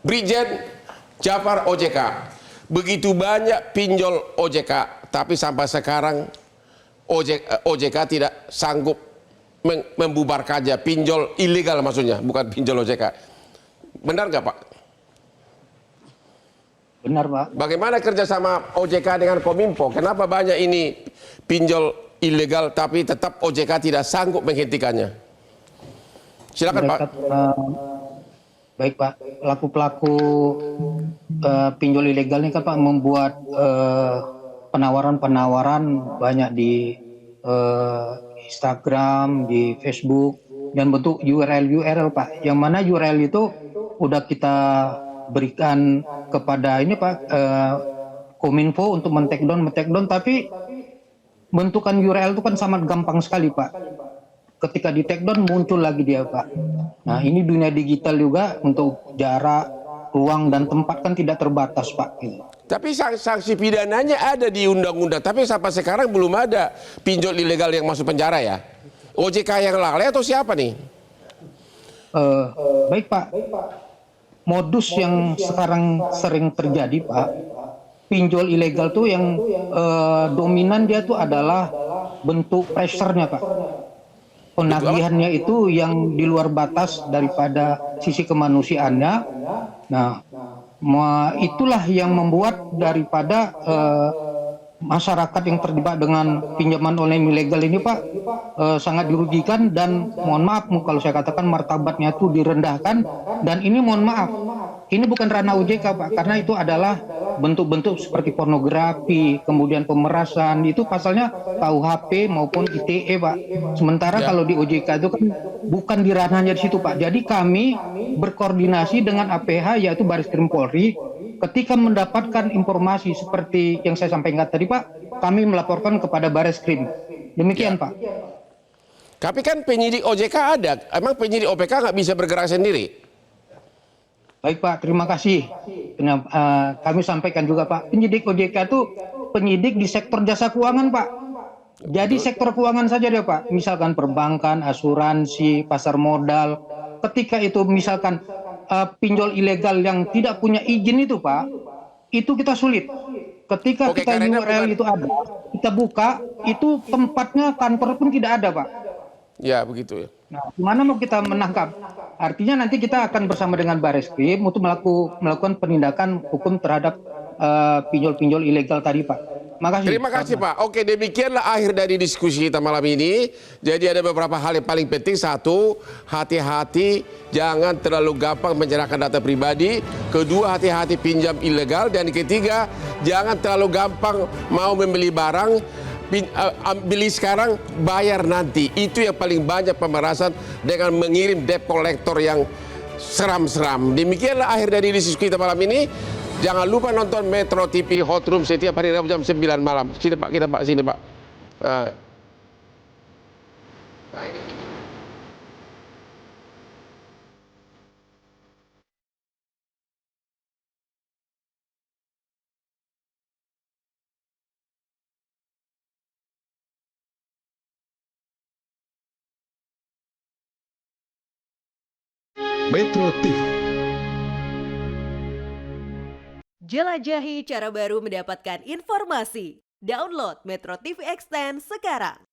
Brigjen Jafar OJK. Begitu banyak pinjol OJK, tapi sampai sekarang OJK tidak sanggup membubarkannya. Pinjol ilegal maksudnya, bukan pinjol OJK. Benar nggak Pak? Benar Pak. Bagaimana kerjasama OJK dengan Kominfo? Kenapa banyak ini pinjol ilegal tapi tetap OJK tidak sanggup menghentikannya? Silakan Pak. Baik Pak, pelaku-pelaku pinjol ilegal ini kan Pak membuat penawaran-penawaran banyak di Instagram, di Facebook, dan bentuk URL Pak. Yang mana URL itu udah kita berikan kepada ini Pak Kominfo untuk men-take down, tapi bentukan URL itu kan sangat gampang sekali Pak. Ketika di take down muncul lagi dia Pak. Nah ini dunia digital juga, untuk jarak, ruang dan tempat kan tidak terbatas Pak. Tapi sanksi pidananya ada di undang-undang, tapi sampai sekarang belum ada pinjol ilegal yang masuk penjara ya. OJK yang lalai atau siapa nih? Baik Pak, modus yang sekarang sering terjadi Pak, pinjol ilegal tuh yang dominan dia tuh adalah bentuk pressure-nya Pak. Penagihannya itu yang di luar batas daripada sisi kemanusiaannya. Nah, itulah yang membuat daripada masyarakat yang terjebak dengan pinjaman online ilegal ini Pak sangat dirugikan, dan mohon maaf kalau saya katakan martabatnya itu direndahkan. Dan ini mohon maaf, ini bukan ranah OJK Pak, karena itu adalah bentuk-bentuk seperti pornografi, kemudian pemerasan, itu pasalnya KUHP maupun ITE Pak. Sementara kalau di OJK itu kan bukan di ranahnya di situ Pak. Jadi kami berkoordinasi dengan APH, yaitu Bareskrim Polri. Ketika mendapatkan informasi seperti yang saya sampaikan tadi Pak, kami melaporkan kepada Bareskrim. Demikian Pak. Tapi kan penyidik OJK ada, emang penyidik OPK nggak bisa bergerak sendiri? Baik Pak, terima kasih. Kami sampaikan juga Pak, penyidik OJK itu penyidik di sektor jasa keuangan Pak. Jadi sektor keuangan saja dia Pak, misalkan perbankan, asuransi, pasar modal. Ketika itu misalkan pinjol ilegal yang tidak punya izin itu Pak, itu kita sulit. Ketika kita URL itu ada, kita buka, itu tempatnya kantor pun tidak ada Pak. Ya begitu ya. Nah, gimana mau kita menangkap? Artinya nanti kita akan bersama dengan Bareskrim untuk melakukan penindakan hukum terhadap pinjol-pinjol ilegal tadi Pak. Makasih. Terima kasih Pak. Oke, demikianlah akhir dari diskusi kita malam ini. Jadi ada beberapa hal yang paling penting. Satu, hati-hati jangan terlalu gampang menyerahkan data pribadi. Kedua, hati-hati pinjam ilegal. Dan ketiga, jangan terlalu gampang mau membeli barang, beli sekarang, bayar nanti. Itu yang paling banyak pemerasan dengan mengirim debt collector yang seram-seram. Demikianlah akhir dari diskusi kita malam ini. Jangan lupa nonton Metro TV Hot Room setiap hari Rabu jam 9 malam. Sini Pak, kita Pak, sini Pak. Metro TV. Jelajahi cara baru mendapatkan informasi. Download Metro TV Extend sekarang.